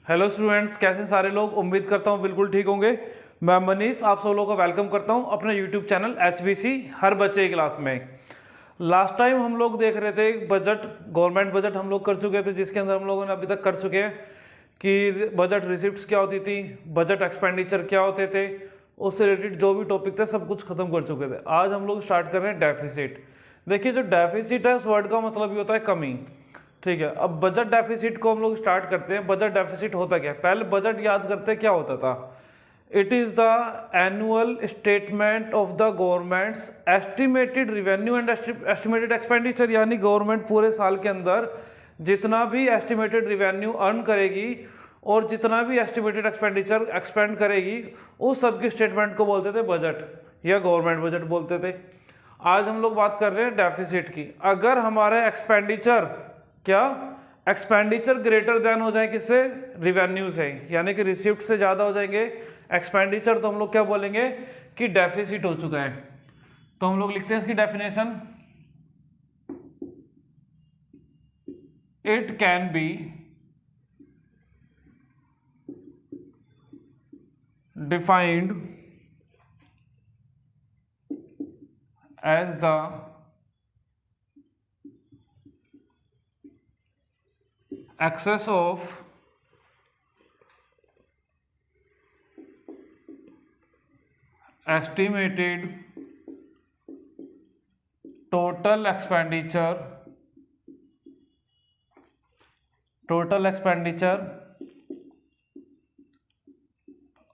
Hello students, कैसे सारे लोग। उम्मीद करता हूँ बिल्कुल ठीक होंगे। मैं मनीष आप सब लोगों को वेलकम करता हूँ अपने यूट्यूब चैनल HBC हर बच्चे की क्लास में। लास्ट टाइम हम लोग देख रहे थे बजट, गवर्नमेंट बजट हम लोग कर चुके थे, जिसके अंदर हम लोगों ने अभी तक कर चुके हैं कि बजट रिसिप्ट्स क्या होती थी, बजट एक्सपेंडिचर क्या होते थे, उससे रिलेटेड जो भी टॉपिक थे सब कुछ खत्म कर चुके थे। आज हम लोग स्टार्ट कर रहे हैं डेफिसिट। देखिए, जो डेफिसिट है उस वर्ड का मतलब ही होता है कमी। ठीक है, अब बजट डेफिसिट को हम लोग स्टार्ट करते हैं। बजट डेफिसिट होता क्या है, पहले बजट याद करते हैं क्या होता था। It is the annual statement of the governments estimated revenue and estimated expenditure, यानी गवर्नमेंट पूरे साल के अंदर जितना भी एस्टिमेटेड रिवेन्यू अर्न करेगी और जितना भी एस्टिमेटेड एक्सपेंडिचर एक्सपेंड करेगी, उस सब की स्टेटमेंट को बोलते थे बजट या गवर्नमेंट बजट बोलते थे। आज हम लोग बात कर रहे हैं डेफिसिट की। अगर हमारे एक्सपेंडिचर एक्सपेंडिचर ग्रेटर देन हो जाए किससे, रिवेन्यू से, यानी कि रिसिप्ट से ज़्यादा हो जाएंगे एक्सपेंडिचर, तो हम लोग क्या बोलेंगे कि डेफिसिट हो चुका है। तो हम लोग लिखते हैं इसकी definition, it can be defined as the excess of estimated total expenditure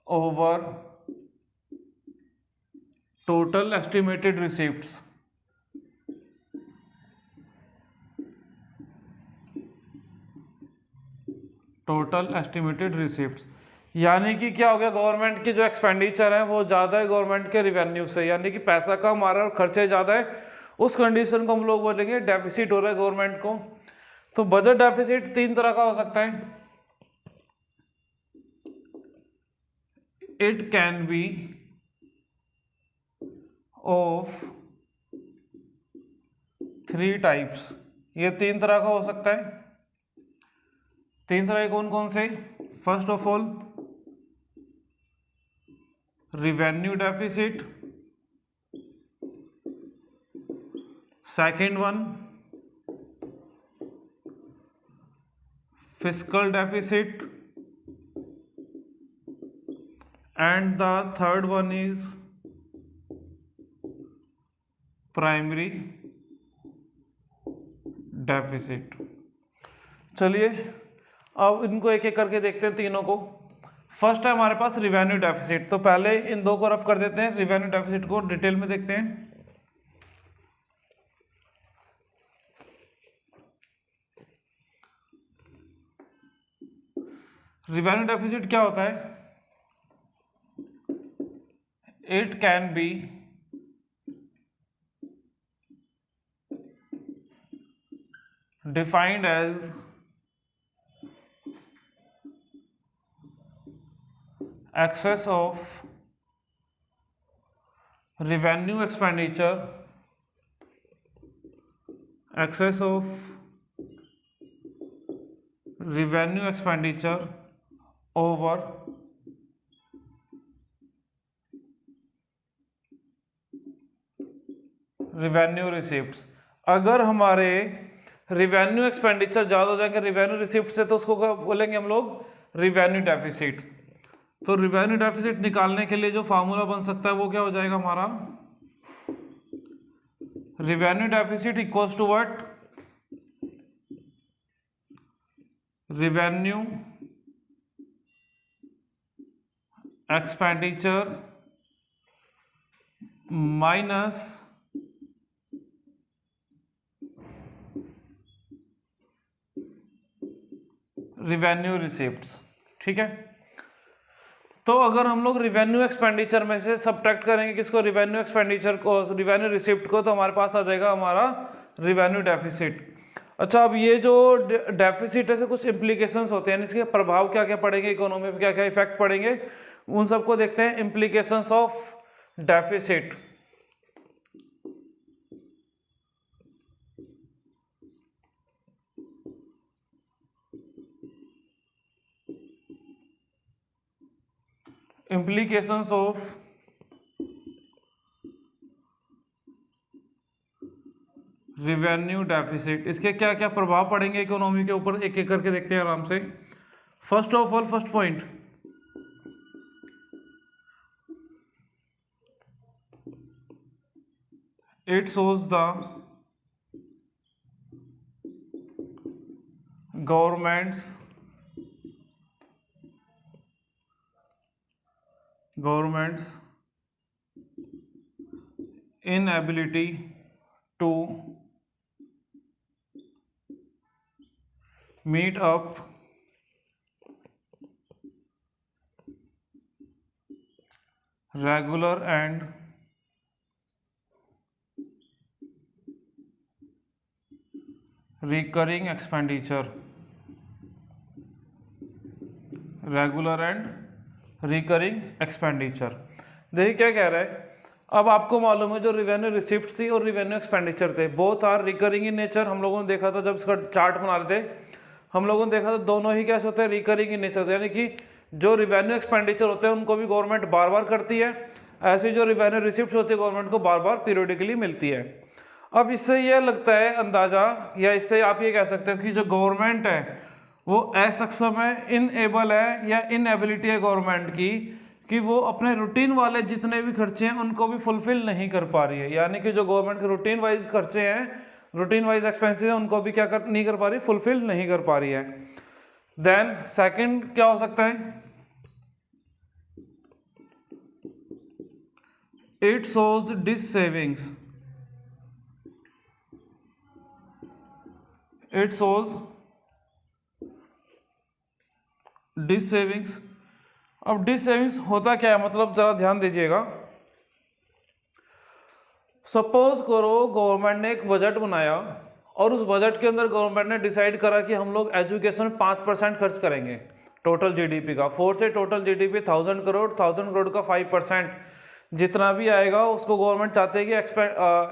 over total estimated receipts। Total estimated receipts, यानी कि क्या हो गया, गवर्नमेंट के जो एक्सपेंडिचर है वो ज़्यादा है गवर्नमेंट के रिवेन्यू से, यानी कि पैसा कम आ रहा है और खर्चे ज़्यादा है, उस कंडीशन को हम लोग बोलेंगे डेफिसिट हो रहा है गवर्नमेंट को। तो बजट डेफिसिट तीन तरह का हो सकता है। It can B of 3 types, ये तीन तरह का हो सकता है। तीन तरह कौन कौन से, first of all revenue deficit, second one fiscal deficit, and the third one is primary deficit. चलिए अब इनको एक एक करके देखते हैं तीनों को। फर्स्ट है हमारे पास रिवेन्यू डेफिसिट, तो पहले इन दो को रफ कर देते हैं, रिवेन्यू डेफिसिट को डिटेल में देखते हैं। रिवेन्यू डेफिसिट क्या होता है, it can be defined as excess of revenue expenditure over revenue receipts। अगर हमारे रिवेन्यू एक्सपेंडिचर ज़्यादा हो जाएंगे रिवेन्यू रिसिप्ट से, तो उसको क्या बोलेंगे हम लोग, रिवेन्यू डेफिसिट। तो रिवेन्यू डेफिसिट निकालने के लिए जो फार्मूला बन सकता है वो क्या हो जाएगा हमारा, revenue deficit equals to what, revenue expenditure minus revenue receipts. ठीक है, तो अगर हम लोग रिवेन्यू एक्सपेंडिचर में से सब्ट्रैक्ट करेंगे किसको, रिवेन्यू एक्सपेंडिचर को, रिवेन्यू रिसिप्ट को, तो हमारे पास आ जाएगा हमारा रिवेन्यू डेफिसिट। अच्छा, अब ये जो डेफिसिट है से कुछ इम्प्लीकेशंस होते हैं, इसके प्रभाव क्या क्या पड़ेंगे, इकोनॉमी पे क्या क्या इफेक्ट पड़ेंगे, उन सबको देखते हैं। Implications of deficit, implications of revenue deficit, इसके क्या क्या प्रभाव पड़ेंगे इकोनॉमी के ऊपर, एक एक करके देखते हैं आराम से। First of all, first point, it shows the governments inability to meet up regular and recurring expenditure, regular and recurring expenditure. देखिए क्या कह रहा है, अब आपको मालूम है जो रिवेन्यू रिसिप्ट थी और रिवेन्यू एक्सपेंडिचर थे, both are recurring in nature. हम लोगों ने देखा था जब इसका चार्ट बना रहे थे, हम लोगों ने देखा था दोनों ही कैसे होते हैं, रिकरिंग इन नेचर, यानी कि जो रिवेन्यू एक्सपेंडिचर होते हैं उनको भी गवर्नमेंट बार बार करती है, ऐसे जो रिवेन्यू रिसिप्ट होती है गवर्नमेंट को बार बार पीरियडिकली मिलती है। अब इससे यह लगता है अंदाजा, या इससे आप ये कह सकते हो कि जो गवर्नमेंट है वो असक्षम है, इनएबल है या इनएबिलिटी है गवर्नमेंट की, कि वो अपने रूटीन वाले जितने भी खर्चे हैं उनको भी फुलफिल नहीं कर पा रही है। यानी कि जो गवर्नमेंट के रूटीन वाइज खर्चे हैं, रूटीन वाइज एक्सपेंसेस हैं, उनको भी नहीं कर पा रही, फुलफिल नहीं कर पा रही है। देन सेकंड क्या हो सकता है, it shows dissavings, it shows dissavings. अब डिस सेविंग्स होता क्या है, मतलब जरा ध्यान दीजिएगा। सपोज करो गवर्नमेंट ने एक बजट बनाया और उस बजट के अंदर गवर्नमेंट ने डिसाइड करा कि हम लोग एजुकेशन में 5% खर्च करेंगे टोटल जीडीपी का। 4 से टोटल जीडीपी 1000 करोड़, 1000 करोड़ का 5% जितना भी आएगा उसको गवर्नमेंट चाहते हैं कि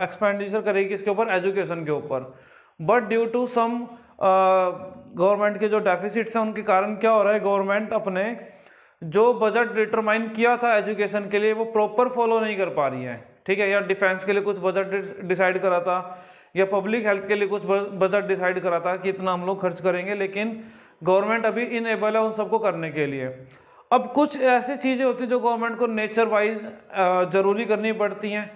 एक्सपेंडिचर करेगी इसके ऊपर, एजुकेशन के ऊपर। But due to some government के जो डेफिसिट्स हैं उनके कारण क्या हो रहा है, गवर्नमेंट अपने जो बजट डिटरमाइन किया था एजुकेशन के लिए वो प्रॉपर फॉलो नहीं कर पा रही है। ठीक है, या डिफेंस के लिए कुछ बजट डिसाइड करा था, या पब्लिक हेल्थ के लिए कुछ बजट डिसाइड करा था कि इतना हम लोग खर्च करेंगे, लेकिन गवर्नमेंट अभी इनएबल है उन सबको करने के लिए। अब कुछ ऐसी चीज़ें होती हैं जो गवर्नमेंट को नेचर वाइज ज़रूरी करनी पड़ती हैं,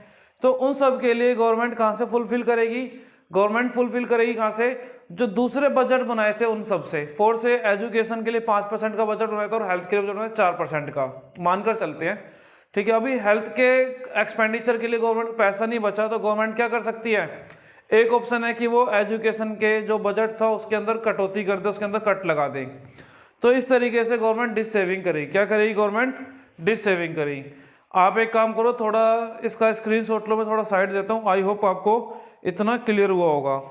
तो उन सब के लिए गवर्नमेंट कहाँ से फुलफिल करेगी, गवर्नमेंट फुलफिल करेगी कहाँ से, जो दूसरे बजट बनाए थे उन सब से। 4 से एजुकेशन के लिए 5% का बजट बनाया था और हेल्थ के लिए बजट बनाया 4% का, मानकर चलते हैं। ठीक है, अभी हेल्थ के एक्सपेंडिचर के लिए गवर्नमेंट पैसा नहीं बचा, तो गवर्नमेंट क्या कर सकती है, एक ऑप्शन है कि वो एजुकेशन के जो बजट था उसके अंदर कटौती कर दे, उसके अंदर कट लगा दे। तो इस तरीके से गवर्नमेंट डिस सेविंग करेगी। क्या करेगी गवर्नमेंट, डिस सेविंग करेगी। आप एक काम करो, थोड़ा इसका स्क्रीनशॉट लो, मैं थोड़ा साइड देता हूँ, आई होप आपको इतना क्लियर हुआ होगा।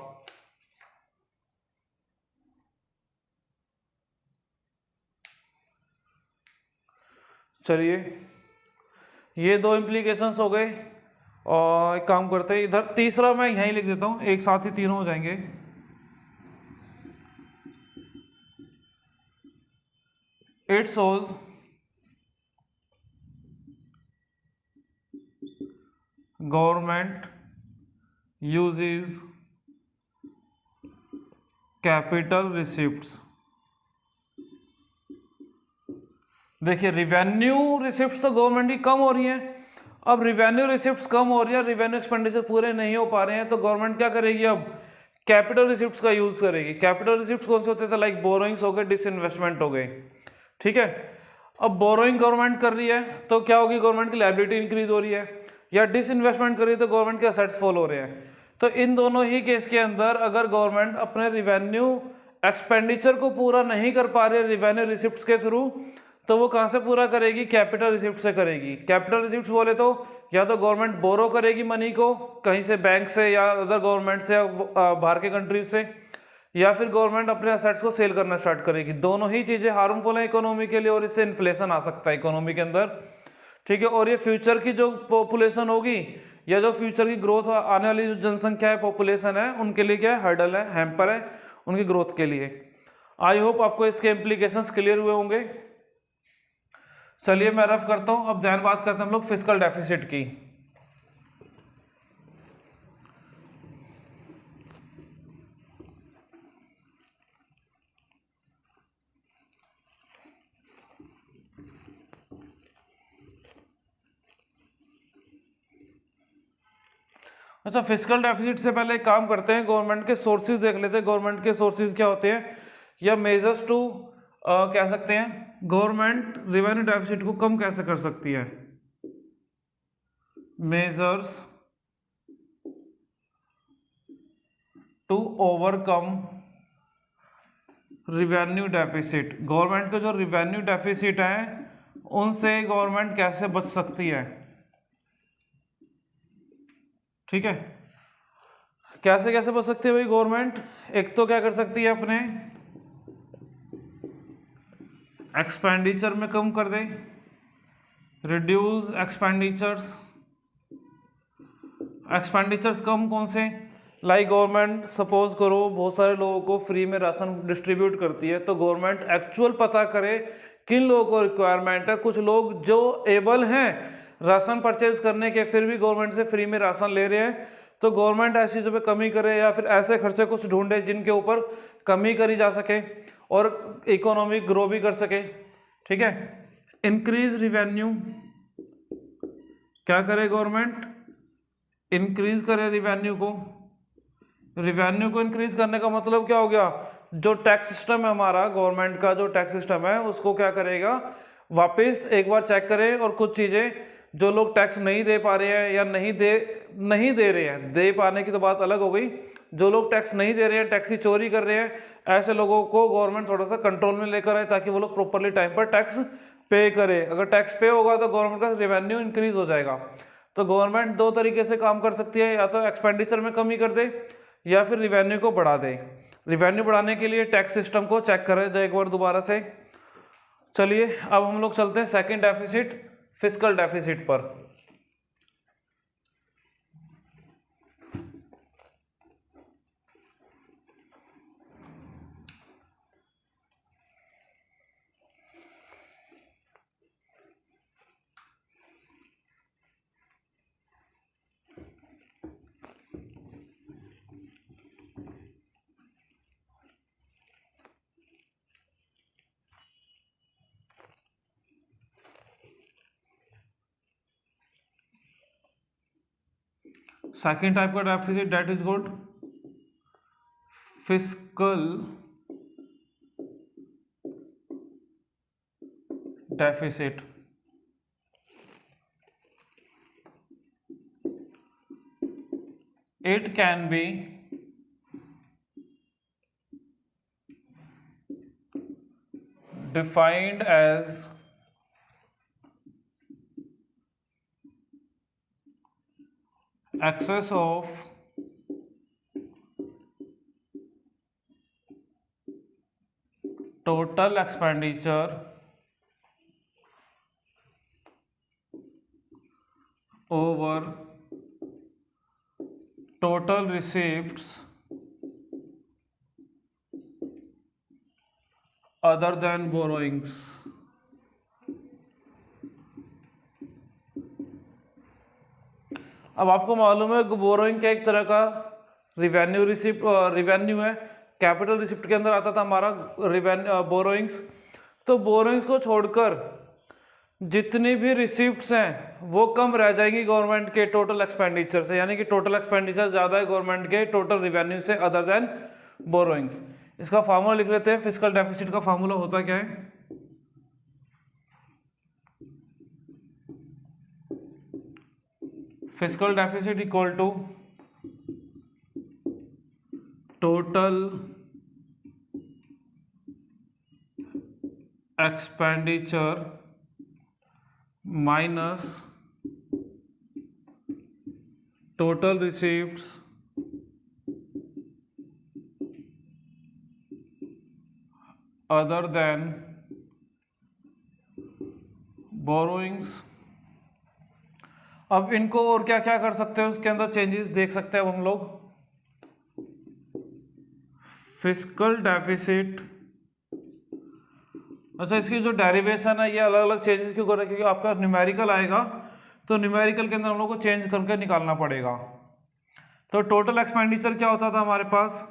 चलिए, ये 2 इम्प्लीकेशंस हो गए, और एक काम करते हैं, इधर तीसरा मैं यहीं लिख देता हूँ, एक साथ ही तीनों हो जाएंगे। It shows government uses capital receipts. देखिए, रिवेन्यू रिसिप्ट्स तो गवर्नमेंट की कम हो रही हैं। अब रिवेन्यू रिसिप्ट्स कम हो रही है, रिवेन्यू एक्सपेंडिचर पूरे नहीं हो पा रहे हैं, तो गवर्नमेंट क्या करेगी, अब कैपिटल रिसिप्ट्स का यूज करेगी। कैपिटल रिसिप्ट्स कौन से होते थे, लाइक बोरोइंग्स हो गए, डिसइन्वेस्टमेंट हो गए। ठीक है, अब बोरोइंग गवर्नमेंट कर रही है तो क्या होगी, गवर्नमेंट की लायबिलिटी इंक्रीज हो रही है, या डिसइन्वेस्टमेंट कर रही है तो गवर्नमेंट के असेट्स फॉल हो रहे हैं। तो इन दोनों ही केस के अंदर अगर गवर्नमेंट अपने रिवेन्यू एक्सपेंडिचर को पूरा नहीं कर पा रही है रिवेन्यू रिसिप्ट्स के थ्रू, तो वो कहाँ से पूरा करेगी, कैपिटल रिसिप्ट से करेगी। कैपिटल रिसिप्ट्स बोले तो या तो गवर्नमेंट बोरो करेगी मनी को कहीं से, बैंक से या अदर गवर्नमेंट से, बाहर के कंट्रीज से, या फिर गवर्नमेंट अपने असेट्स को सेल करना स्टार्ट करेगी। दोनों ही चीज़ें हार्मफुल है इकोनॉमी के लिए, और इससे इन्फ्लेशन आ सकता है इकोनॉमी के अंदर। ठीक है, और ये फ्यूचर की जो पॉपुलेशन होगी या जो फ्यूचर की ग्रोथ आने वाली जो जनसंख्या है, पॉपुलेशन है, उनके लिए क्या है, हर्डल है, हैम्पर है उनकी ग्रोथ के लिए। आई होप आपको इसके इम्प्लीकेशंस क्लियर हुए होंगे। चलिए मैं रफ करता हूं। अब ध्यान बात करते हैं हम लोग फिस्कल डेफिसिट की। अच्छा, फिस्कल डेफिसिट से पहले एक काम करते हैं, गवर्नमेंट के सोर्सेज देख लेते हैं। गवर्नमेंट के सोर्सेज क्या होते हैं या मेजर्स टू कह सकते हैं गवर्नमेंट रेवेन्यू डेफिसिट को कम कैसे कर सकती है। Measures to overcome revenue deficit, government का जो रिवेन्यू डेफिसिट है उनसे गवर्नमेंट कैसे बच सकती है। ठीक है, कैसे कैसे बच सकती है भाई गवर्नमेंट। एक तो क्या कर सकती है, अपने एक्सपेंडिचर में कम कर दे, रिड्यूस एक्सपेंडिचर्स। एक्सपेंडिचर्स कम कौन से, लाइक गवर्नमेंट सपोज करो बहुत सारे लोगों को फ्री में राशन डिस्ट्रीब्यूट करती है, तो गवर्नमेंट एक्चुअल पता करे किन लोगों को रिक्वायरमेंट है। कुछ लोग जो एबल हैं राशन परचेज करने के, फिर भी गवर्नमेंट से फ्री में राशन ले रहे हैं, तो गवर्नमेंट ऐसी चीज़ों पे कमी करे या फिर ऐसे खर्चे कुछ ढूंढे जिनके ऊपर कमी करी जा सके और इकोनॉमी ग्रो भी कर सके। ठीक है, इंक्रीज रिवेन्यू, क्या करे गवर्नमेंट, इंक्रीज करे रिवेन्यू को। रिवेन्यू को इंक्रीज करने का मतलब क्या हो गया, जो टैक्स सिस्टम है हमारा, गवर्नमेंट का जो टैक्स सिस्टम है उसको क्या करेगा, वापस एक बार चेक करे और कुछ चीज़ें जो लोग टैक्स नहीं दे पा रहे हैं या नहीं दे रहे हैं, दे पाने की तो बात अलग हो गई, जो लोग टैक्स नहीं दे रहे हैं, टैक्स की चोरी कर रहे हैं, ऐसे लोगों को गवर्नमेंट थोड़ा सा कंट्रोल में लेकर आए ताकि वो लोग प्रॉपरली टाइम पर टैक्स पे करे। अगर टैक्स पे होगा तो गवर्नमेंट का रेवेन्यू इंक्रीज हो जाएगा। तो गवर्नमेंट दो तरीके से काम कर सकती है, या तो एक्सपेंडिचर में कमी कर दे या फिर रिवेन्यू को बढ़ा दे। रिवेन्यू बढ़ाने के लिए टैक्स सिस्टम को चेक करें जाए एक बार दोबारा से। चलिए अब हम लोग चलते हैं सेकंड डेफिसिट, फिस्कल डेफिसिट पर। सेकेंड टाइप का deficit that is called fiscal deficit. It can be defined as excess of total expenditure over total receipts other than borrowings। अब आपको मालूम है बोरोइंग क्या एक तरह का रिवेन्यू रिसिप्ट रिवेन्यू है, कैपिटल रिसिप्ट के अंदर आता था हमारा रिवेन्यू बोरोइंग्स। तो बोरोइंग्स को छोड़कर जितनी भी रिसिप्ट्स हैं वो कम रह जाएंगी गवर्नमेंट के टोटल एक्सपेंडिचर से, यानी कि टोटल एक्सपेंडिचर ज़्यादा है गवर्नमेंट के टोटल रिवेन्यू से अदर देन बोरोइंग्स। इसका फार्मूला लिख लेते हैं। फिस्कल डेफिसिट का फार्मूला होता क्या है, fiscal deficit equal to total expenditure minus total receipts other than borrowings. अब इनको और क्या क्या कर सकते हैं, उसके अंदर चेंजेस देख सकते हैं अब हम लोग। फिस्कल डेफिसिट, अच्छा, इसकी जो डेरिवेशन है ये अलग अलग चेंजेस क्यों कर रहे हैं? क्योंकि आपका न्यूमेरिकल आएगा तो न्यूमेरिकल के अंदर हम लोग को चेंज करके निकालना पड़ेगा। तो टोटल एक्सपेंडिचर क्या होता था हमारे पास?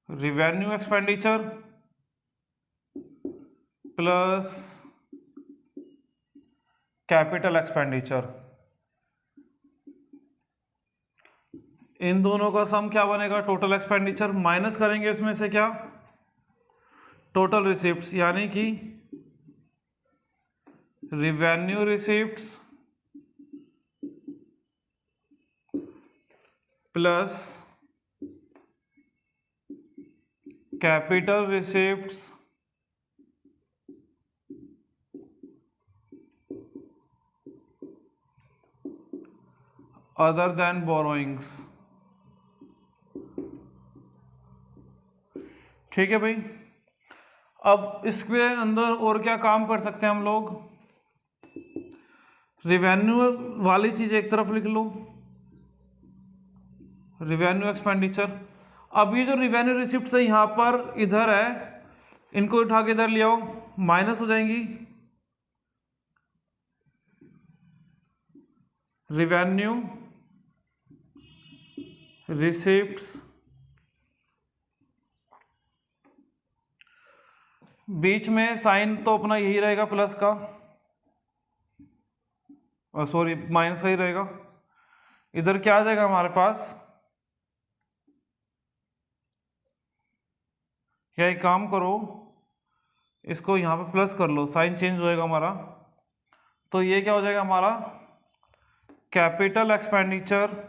Revenue expenditure plus capital expenditure, इन दोनों का सम क्या बनेगा? Total expenditure. माइनस करेंगे इसमें से क्या? टोटल रिसिप्ट्स, यानी कि revenue receipts plus capital receipts other than borrowings. ठीक है भाई। अब इसके अंदर और क्या काम कर सकते हैं हम लोग? रिवेन्यू वाली चीज एक तरफ लिख लो, रिवेन्यू एक्सपेंडिचर। अब ये जो रिवेन्यू रिसिप्ट है यहाँ पर इधर है, इनको उठा के इधर ले आओ, माइनस हो जाएंगी। रिवेन्यू रिसिप्ट्स, बीच में साइन तो अपना यही रहेगा प्लस का, सॉरी माइनस का ही रहेगा। इधर क्या आ जाएगा हमारे पास? क्या एक काम करो, इसको यहाँ पे प्लस कर लो, साइन चेंज होएगा हमारा। तो ये क्या हो जाएगा हमारा? Capital expenditure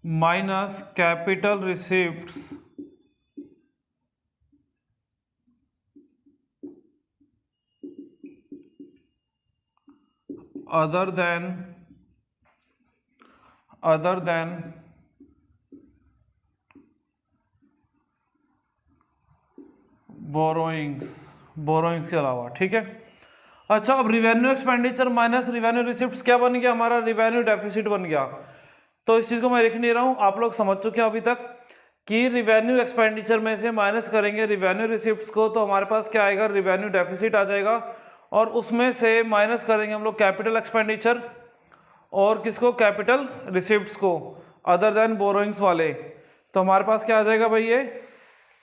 minus capital receipts other than borrowings के अलावा। ठीक है। अच्छा, अब revenue expenditure minus revenue receipts क्या बन गया हमारा? रिवेन्यू डेफिसिट बन गया। तो इस चीज को मैं लिख नहीं रहा हूं, आप लोग समझ चुके हैं अभी तक कि रिवेन्यू एक्सपेंडिचर में से माइनस करेंगे रिवेन्यू रिसिप्ट्स को, तो हमारे पास क्या आएगा? रिवेन्यू डेफिसिट आ जाएगा। और उसमें से माइनस करेंगे हम लोग कैपिटल एक्सपेंडिचर और किसको? कैपिटल रिसिप्ट्स को, अदर देन बोरोइंग्स वाले। तो हमारे पास क्या आ जाएगा भाई? ये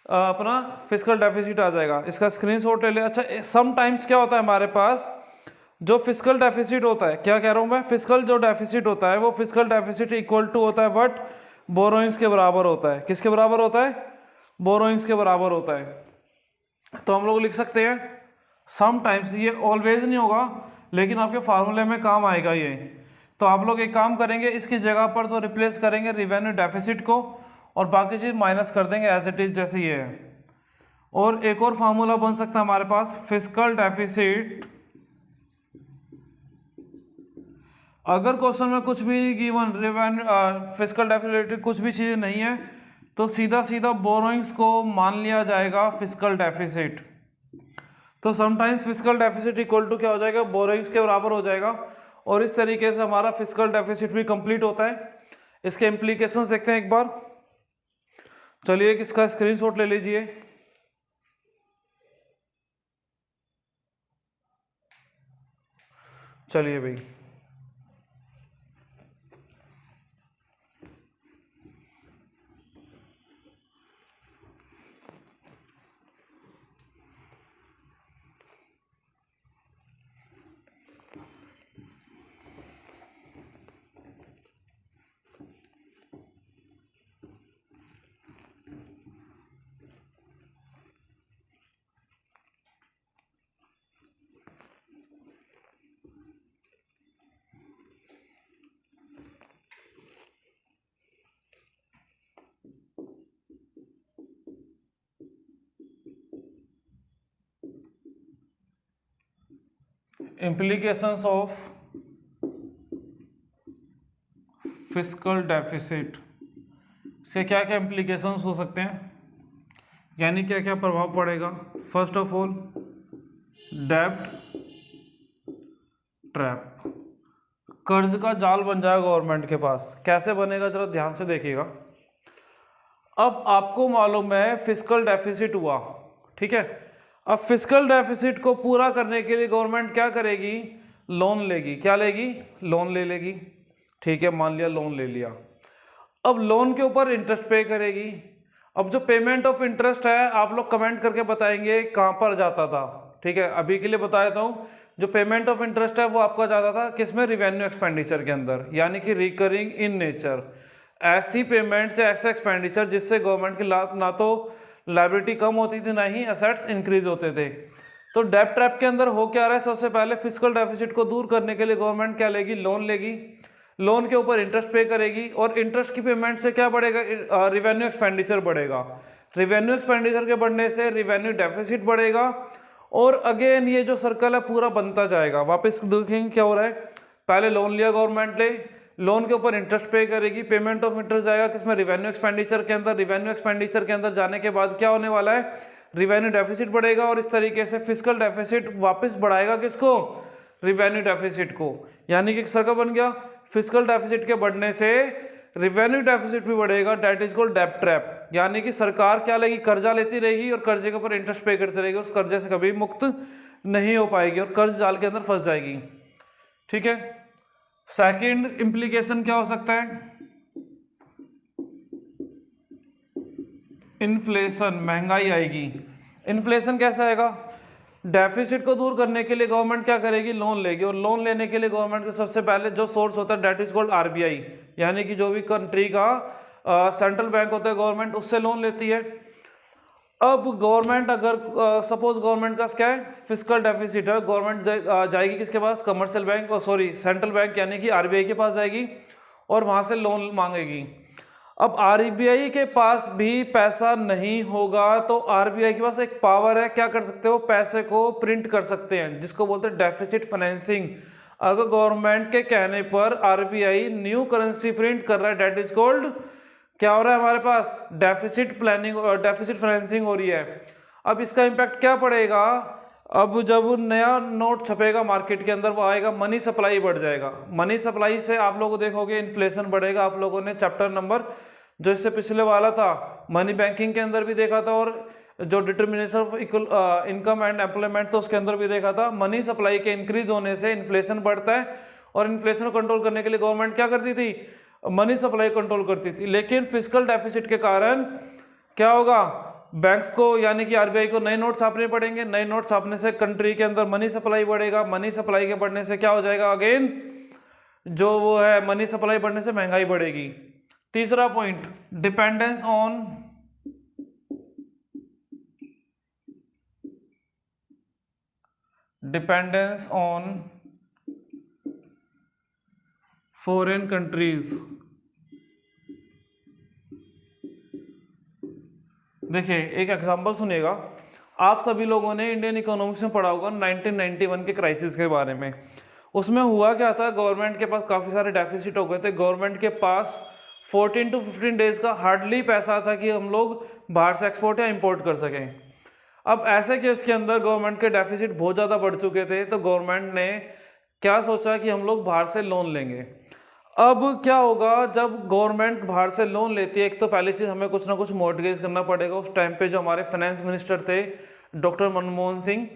अपना फिस्कल डेफिसिट आ जाएगा। इसका स्क्रीनशॉट ले ले। अच्छा, सम टाइम्स क्या होता है हमारे पास, जो फिस्कल डेफिसिट होता है, क्या कह रहा हूं मैं? फिस्कल जो डेफिसिट होता है वो फिस्कल डेफिसिट इक्वल टू होता है व्हाट? बोरोइंग्स के बराबर होता है। किसके बराबर होता है? बोरोइंग्स के बराबर होता है। तो हम लोग लिख सकते हैं सम टाइम्स, ये ऑलवेज नहीं होगा लेकिन आपके फार्मूले में काम आएगा ये। तो आप लोग एक काम करेंगे, इसकी जगह पर तो रिप्लेस करेंगे रिवेन्यू डेफिसिट को और बाकी चीज माइनस कर देंगे एज इट इज जैसे ये है। और एक और फार्मूला बन सकता है हमारे पास, फिस्कल डेफिसिट। अगर क्वेश्चन में कुछ भी गिवन रिवेन्यू फिस्कल डेफिसिट कुछ भी चीज नहीं है तो सीधा सीधा बोरोइंग्स को मान लिया जाएगा फिस्कल डेफिसिट। तो sometimes fiscal deficit equal to क्या हो जाएगा? बोरोइंग्स के बराबर हो जाएगा। और इस तरीके से हमारा फिस्कल डेफिसिट भी कंप्लीट होता है। इसके इम्प्लीकेशंस देखते हैं एक बार। चलिए इसका स्क्रीनशॉट ले लीजिए। चलिए भाई, implications of फिस्कल डेफिसिट से क्या क्या implications हो सकते हैं, यानी क्या क्या प्रभाव पड़ेगा? फर्स्ट ऑफ ऑल, डेब्ट ट्रैप, कर्ज का जाल बन जाएगा गवर्नमेंट के पास। कैसे बनेगा जरा ध्यान से देखिएगा। अब आपको मालूम है फिस्कल डेफिसिट हुआ, ठीक है। अब फिस्कल डेफिसिट को पूरा करने के लिए गवर्नमेंट क्या करेगी, लोन लेगी। क्या लेगी, लोन ले लेगी, ठीक है। मान लिया लोन ले लिया, अब लोन के ऊपर इंटरेस्ट पे करेगी। अब जो पेमेंट ऑफ इंटरेस्ट है आप लोग कमेंट करके बताएंगे कहाँ पर जाता था, ठीक है। अभी के लिए बता देता हूँ, जो पेमेंट ऑफ इंटरेस्ट है वो आपका जाता था किसमें, रिवेन्यू एक्सपेंडिचर के अंदर, यानी कि रिकरिंग इन नेचर। ऐसी पेमेंट से ऐसा एक्सपेंडिचर जिससे गवर्नमेंट की ना तो लायबिलिटी कम होती थी ना ही असेट्स इंक्रीज होते थे। तो डेब्ट ट्रैप के अंदर हो क्या रहा है, सबसे पहले फिस्कल डेफिसिट को दूर करने के लिए गवर्नमेंट क्या लेगी, लोन लेगी। लोन के ऊपर इंटरेस्ट पे करेगी और इंटरेस्ट की पेमेंट से क्या बढ़ेगा, रिवेन्यू एक्सपेंडिचर बढ़ेगा। रिवेन्यू एक्सपेंडिचर के बढ़ने से रिवेन्यू डेफिसिट बढ़ेगा और अगेन ये जो सर्कल है पूरा बनता जाएगा। वापस देखेंगे क्या हो रहा है, पहले लोन लिया गवर्नमेंट ने, लोन के ऊपर इंटरेस्ट पे करेगी, पेमेंट ऑफ इंटरेस्ट जाएगा किसमें, रिवेन्यू एक्सपेंडिचर के अंदर। रिवेन्यू एक्सपेंडिचर के अंदर जाने के बाद क्या होने वाला है, रिवेन्यू डेफिसिट बढ़ेगा और इस तरीके से फिस्कल डेफिसिट वापस बढ़ाएगा किसको, रिवेन्यू डेफिसिट को। यानी कि सर्कल बन गया, फिस्कल डेफिसिट के बढ़ने से रिवेन्यू डेफिसिट भी बढ़ेगा, दैट इज कॉल्ड डेब्ट ट्रैप। यानी कि सरकार क्या लेगी, कर्जा लेती रहेगी और कर्जे के ऊपर इंटरेस्ट पे करती रहेगी, उस कर्जे से कभी मुक्त नहीं हो पाएगी और कर्ज जाल के अंदर फंस जाएगी, ठीक है। सेकंड इंप्लीकेशन क्या हो सकता है, इन्फ्लेशन, महंगाई आएगी। इन्फ्लेशन कैसे आएगा, डेफिसिट को दूर करने के लिए गवर्नमेंट क्या करेगी, लोन लेगी और लोन लेने के लिए गवर्नमेंट का सबसे पहले जो सोर्स होता है दैट इज कॉल्ड आरबीआई, यानी कि जो भी कंट्री का सेंट्रल बैंक होता है गवर्नमेंट उससे लोन लेती है। अब गवर्नमेंट अगर सपोज गवर्नमेंट का क्या है, फिस्कल डेफिसिट है, गवर्नमेंट जाएगी किसके पास, कमर्शियल बैंक और सॉरी सेंट्रल बैंक यानी कि आरबीआई के पास जाएगी और वहां से लोन मांगेगी। अब आरबीआई के पास भी पैसा नहीं होगा तो आरबीआई के पास एक पावर है, क्या कर सकते हो, पैसे को प्रिंट कर सकते हैं, जिसको बोलते हैं डेफिसिट फाइनेंसिंग। अगर गवर्नमेंट के कहने पर आरबीआई न्यू करेंसी प्रिंट कर रहा है दैट इज कॉल्ड, क्या हो रहा है हमारे पास, डेफिसिट प्लानिंग और डेफिसिट फाइनेंसिंग हो रही है। अब इसका इम्पैक्ट क्या पड़ेगा, अब जब नया नोट छपेगा मार्केट के अंदर वो आएगा, मनी सप्लाई बढ़ जाएगा। मनी सप्लाई से आप लोग देखोगे इन्फ्लेशन बढ़ेगा। आप लोगों ने चैप्टर नंबर जो इससे पिछले वाला था मनी बैंकिंग के अंदर भी देखा था और जो determination of income and employment था उसके अंदर भी देखा था। मनी सप्लाई के इंक्रीज होने से इन्फ्लेशन बढ़ता है और इन्फ्लेशन को कंट्रोल करने के लिए गवर्नमेंट क्या करती थी, मनी सप्लाई कंट्रोल करती थी। लेकिन फिस्कल डेफिसिट के कारण क्या होगा, बैंक्स को यानी कि आरबीआई को नए नोट छापने पड़ेंगे। नए नोट छापने से कंट्री के अंदर मनी सप्लाई बढ़ेगा। मनी सप्लाई के बढ़ने से क्या हो जाएगा, अगेन जो वो है मनी सप्लाई बढ़ने से महंगाई बढ़ेगी। तीसरा point, dependence on foreign countries. देखिए एक एग्जांपल सुनिएगा, आप सभी लोगों ने इंडियन इकोनॉमिक्स में पढ़ा होगा 1991 के क्राइसिस के बारे में। उसमें हुआ क्या था, गवर्नमेंट के पास काफ़ी सारे डेफिसिट हो गए थे। गवर्नमेंट के पास 14 to 15 डेज का हार्डली पैसा था कि हम लोग बाहर से एक्सपोर्ट या इंपोर्ट कर सकें। अब ऐसे केस के अंदर गवर्नमेंट के डेफिसिट बहुत ज़्यादा बढ़ चुके थे, तो गवर्नमेंट ने क्या सोचा कि हम लोग बाहर से लोन लेंगे। अब क्या होगा, जब गवर्नमेंट बाहर से लोन लेती है, एक तो पहली चीज़ हमें कुछ ना कुछ मॉर्गेज करना पड़ेगा। उस टाइम पे जो हमारे फाइनेंस मिनिस्टर थे डॉक्टर मनमोहन सिंह,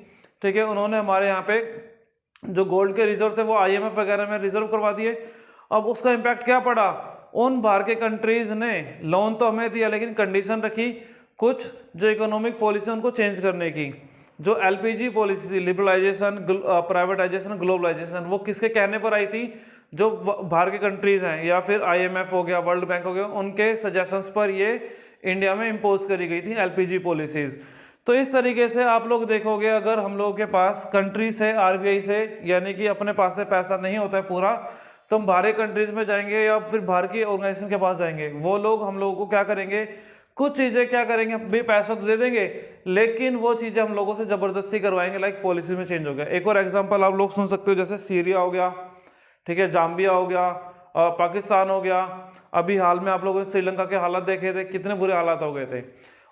ठीक है, उन्होंने हमारे यहाँ पे जो गोल्ड के रिजर्व थे वो आईएमएफ वगैरह में रिजर्व करवा दिए। अब उसका इम्पैक्ट क्या पड़ा, उन बाहर के कंट्रीज ने लोन तो हमें दिया लेकिन कंडीशन रखी कुछ जो इकोनॉमिक पॉलिसी उनको चेंज करने की। जो एलपीजी पॉलिसी थी, लिबरलाइजेशन, प्राइवेटाइजेशन, ग्लोबलाइजेशन, वो किसके कहने पर आई थी, जो बाहर के कंट्रीज हैं या फिर आईएमएफ हो गया, वर्ल्ड बैंक हो गया, उनके सजेशंस पर ये इंडिया में इम्पोज करी गई थी एलपीजी पॉलिसीज। तो इस तरीके से आप लोग देखोगे, अगर हम लोगों के पास कंट्री से आरबीआई से यानी कि अपने पास से पैसा नहीं होता है पूरा, तो हम बाहरी कंट्रीज में जाएंगे या फिर बाहर की ऑर्गेनाइजेशन के पास जाएंगे। वो लोग हम लोगों को क्या करेंगे, कुछ चीज़ें क्या करेंगे, भी पैसा तो दे देंगे लेकिन वो चीज़ें हम लोगों से ज़बरदस्ती करवाएंगे, लाइक पॉलिसी में चेंज हो गया। एक और एग्जांपल आप लोग सुन सकते हो, जैसे सीरिया हो गया, ठीक है, जाम्बिया हो गया, पाकिस्तान हो गया। अभी हाल में आप लोगों ने श्रीलंका के हालात देखे थे, कितने बुरे हालात हो गए थे।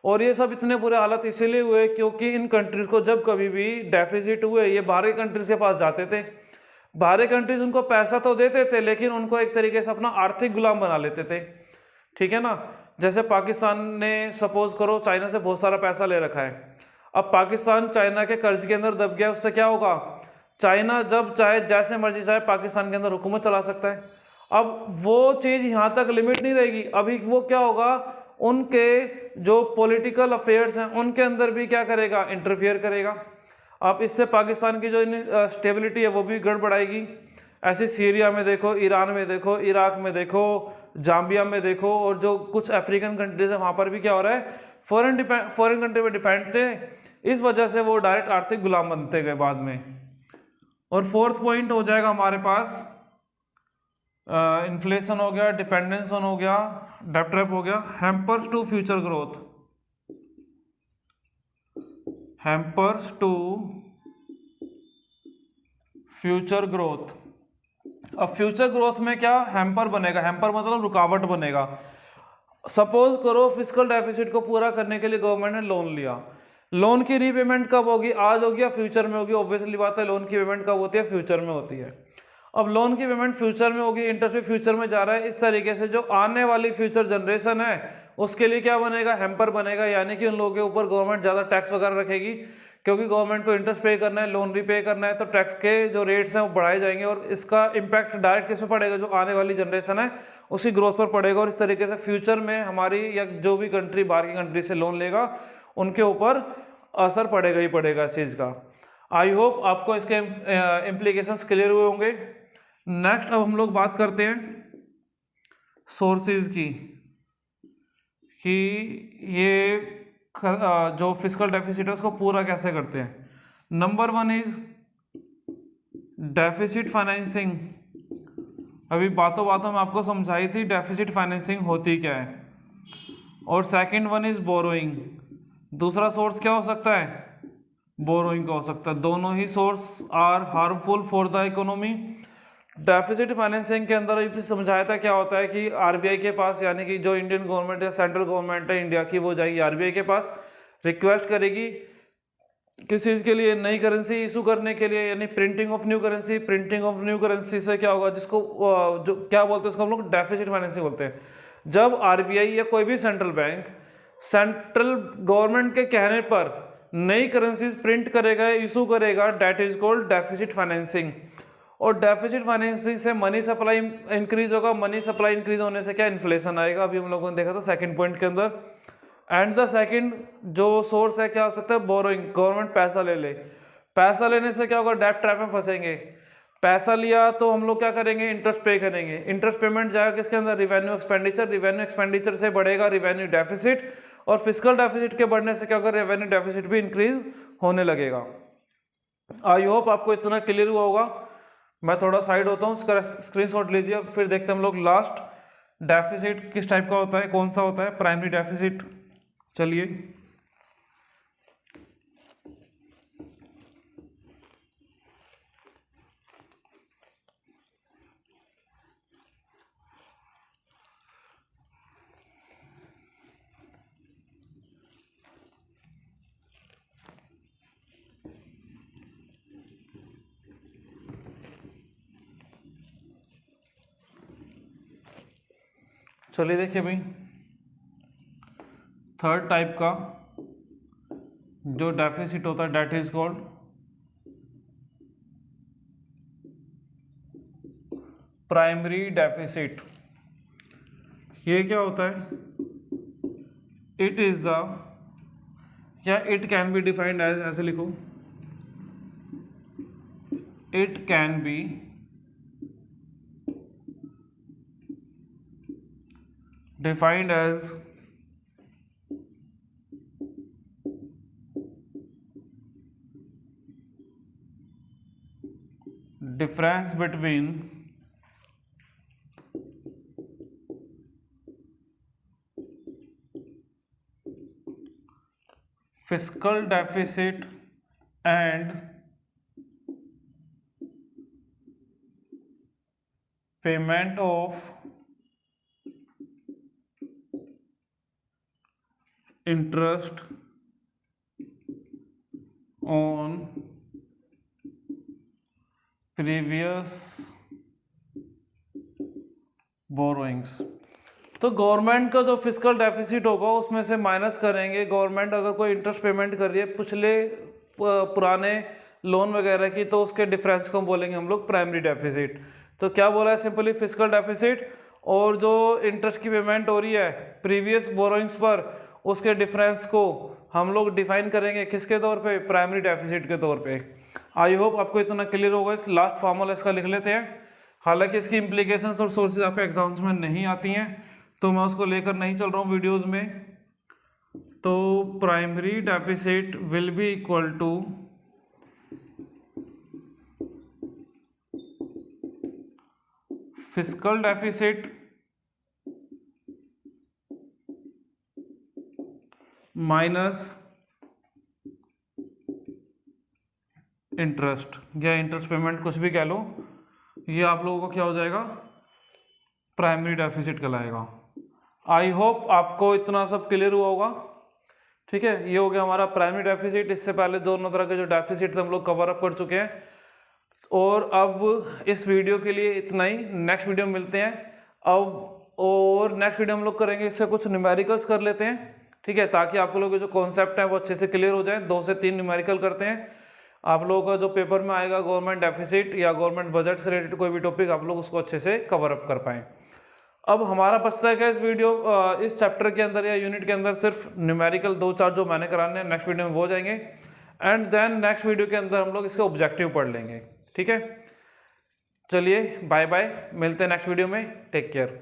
और ये सब इतने बुरे हालात इसीलिए हुए क्योंकि इन कंट्रीज को जब कभी भी डेफिसिट हुए ये बाहरी कंट्रीज के पास जाते थे। बाहरी कंट्रीज उनको पैसा तो देते थे, लेकिन उनको एक तरीके से अपना आर्थिक गुलाम बना लेते थे, ठीक है ना। जैसे पाकिस्तान ने सपोज करो चाइना से बहुत सारा पैसा ले रखा है, अब पाकिस्तान चाइना के कर्ज के अंदर दब गया, उससे क्या होगा, चाइना जब चाहे जैसे मर्जी चाहे पाकिस्तान के अंदर हुकूमत चला सकता है। अब वो चीज़ यहाँ तक लिमिट नहीं रहेगी, अभी वो क्या होगा, उनके जो पॉलिटिकल अफेयर्स हैं उनके अंदर भी क्या करेगा, इंटरफियर करेगा। अब इससे पाकिस्तान की जो स्टेबिलिटी है वो भी गड़बड़ाएगी। ऐसे सीरिया में देखो, ईरान में देखो, इराक में देखो, जाम्बिया में देखो, और जो कुछ अफ्रीकन कंट्रीज है वहाँ पर भी क्या हो रहा है, फॉरेन कंट्री पे डिपेंड थे, इस वजह से वो डायरेक्ट आर्थिक गुलाम बनते गए बाद में। और फोर्थ पॉइंट हो जाएगा हमारे पास इन्फ्लेशन हो गया, डिपेंडेंस ऑन हो गया, डेब्ट ट्रैप हो गया, hampers to future growth, hampers to future growth. अब फ्यूचर ग्रोथ में क्या हैम्पर बनेगा, हैम्पर मतलब रुकावट बनेगा। सपोज करो फिस्कल डेफिसिट को पूरा करने के लिए गवर्नमेंट ने लोन लिया, लोन की रीपेमेंट कब होगी, आज होगी या फ्यूचर में होगी, ऑब्वियसली बात है लोन की पेमेंट कब होती है, फ्यूचर में होती है। अब लोन की पेमेंट फ्यूचर में होगी, इंटरेस्ट भी फ्यूचर में जा रहा है, इस तरीके से जो आने वाली फ्यूचर जनरेशन है उसके लिए क्या बनेगा, हैम्पर बनेगा, यानी कि उन लोगों के ऊपर गवर्नमेंट ज़्यादा टैक्स वगैरह रखेगी, क्योंकि गवर्नमेंट को इंटरेस्ट पे करना है, लोन भी पे करना है, तो टैक्स के जो रेट्स हैं वो बढ़ाए जाएंगे, और इसका इम्पैक्ट डायरेक्ट किस पे पड़ेगा, जो आने वाली जनरेशन है उसी ग्रोथ पर पड़ेगा। और इस तरीके से फ्यूचर में हमारी या जो भी कंट्री बाहर की कंट्री से लोन लेगा उनके ऊपर असर पड़ेगा ही पड़ेगा इस चीज़ का। आई होप आपको इसके इम्प्लीकेशंस क्लियर हुए होंगे। नेक्स्ट अब हम लोग बात करते हैं सोर्सेज की, कि ये जो फिस्कल डेफिसिट है उसको पूरा कैसे करते हैं। Number 1 is deficit financing. अभी बातों बातों में आपको समझाई थी डेफिसिट फाइनेंसिंग होती क्या है। और सेकंड वन इज बोरोइंग, दूसरा सोर्स क्या हो सकता है, बोरोइंग का हो सकता है। दोनों ही source are harmful for the economy. Deficit financing के अंदर भी समझाया था क्या होता है कि आरबीआई के पास, यानी कि जो इंडियन गवर्नमेंट या सेंट्रल गवर्नमेंट है इंडिया की, वो जाएगी आरबीआई के पास, रिक्वेस्ट करेगी किस चीज़ के लिए, नई करेंसी इशू करने के लिए, यानी printing of new currency. Printing of new currency से क्या होगा, जिसको जो क्या बोलते हैं उसको हम लोग डेफिसिट फाइनेंसिंग बोलते हैं। जब आरबीआई या कोई भी सेंट्रल बैंक सेंट्रल गवर्नमेंट के कहने पर नई करेंसीज प्रिंट करेगा, इशू करेगा, that is called deficit financing. और डेफिसिट फाइनेंसिंग से मनी सप्लाई इंक्रीज होगा, मनी सप्लाई इंक्रीज होने से क्या, इन्फ्लेशन आएगा, अभी हम लोगों ने देखा था सेकंड पॉइंट के अंदर। एंड द सेकंड जो सोर्स है क्या हो सकता है, बोरोइंग, गवर्नमेंट पैसा ले ले, पैसा लेने से क्या होगा, डेब्ट ट्रैप में फंसेंगे। पैसा लिया तो हम लोग क्या करेंगे, इंटरेस्ट पे करेंगे, इंटरेस्ट पेमेंट जाएगा किसके अंदर, रिवेन्यू एक्सपेंडिचर, रिवेन्यू एक्सपेंडिचर से बढ़ेगा रिवेन्यू डेफिसिट, और फिस्कल डेफिसिट के बढ़ने से क्या होगा, रेवेन्यू डेफिसिट भी इंक्रीज होने लगेगा। आई होप आपको इतना क्लियर हुआ होगा। मैं थोड़ा साइड होता हूँ, उसका स्क्रीनशॉट लीजिए, फिर देखते हैं हम लोग लास्ट डेफिसिट किस टाइप का होता है, कौन सा होता है, प्राइमरी डेफिसिट। चलिए चलिए देखिए भाई, थर्ड टाइप का जो डेफिसिट होता है that is called primary deficit. ये क्या होता है, इट इज द, या it can be defined as, ऐसे लिखो, it can be defined as difference between fiscal deficit and payment of interest on previous borrowings. तो गवर्नमेंट का जो फिस्कल डेफिसिट होगा उसमें से माइनस करेंगे। गवर्नमेंट अगर कोई इंटरेस्ट पेमेंट कर रही है पिछले पुराने लोन वगैरह की, तो उसके डिफरेंस को बोलेंगे हम लोग प्राइमरी डेफिसिट। तो क्या बोला है सिंपली, फिस्कल डेफिसिट और जो इंटरेस्ट की पेमेंट हो रही है प्रीवियस बोरोइंग्स पर, उसके डिफरेंस को हम लोग डिफाइन करेंगे किसके तौर पे, प्राइमरी डेफिसिट के तौर पे। आई होप आपको इतना क्लियर होगा। लास्ट फार्मूला इसका लिख लेते हैं। हालांकि इसकी इम्प्लीकेशंस और सोर्सेज आपके एग्जाम्स में नहीं आती हैं, तो मैं उसको लेकर नहीं चल रहा हूँ वीडियोस में। तो primary deficit will be equal to fiscal deficit minus interest या इंटरेस्ट पेमेंट, कुछ भी कह लो, ये आप लोगों का क्या हो जाएगा, प्राइमरी डेफिसिट कहलाएगा। आई होप आपको इतना सब क्लियर हुआ होगा। ठीक है, ये हो गया हमारा प्राइमरी डेफिसिट। इससे पहले दोनों तरह के जो डेफिसिट हम लोग कवर अप कर चुके हैं। और अब इस वीडियो के लिए इतना ही, नेक्स्ट वीडियो में मिलते हैं। अब और नेक्स्ट वीडियो हम लोग करेंगे इससे कुछ न्यूमेरिकल्स कर लेते हैं, ठीक है, ताकि आप लोगों के जो कॉन्सेप्ट है वो अच्छे से क्लियर हो जाए। 2 से 3 न्यूमेरिकल करते हैं। आप लोगों का जो पेपर में आएगा गवर्नमेंट डेफिसिट या गवर्नमेंट बजट से रिलेटेड कोई भी टॉपिक, आप लोग उसको अच्छे से कवर अप कर पाएँ। अब हमारा बचता है क्या इस वीडियो इस चैप्टर के अंदर या यूनिट के अंदर, सिर्फ न्यूमेरिकल 2-4 जो मैंने कराने हैं नेक्स्ट वीडियो में वो जाएंगे। एंड देन नेक्स्ट वीडियो के अंदर हम लोग इसके ऑब्जेक्टिव पढ़ लेंगे। ठीक है, चलिए बाय बाय, मिलते हैं नेक्स्ट वीडियो में। Take care.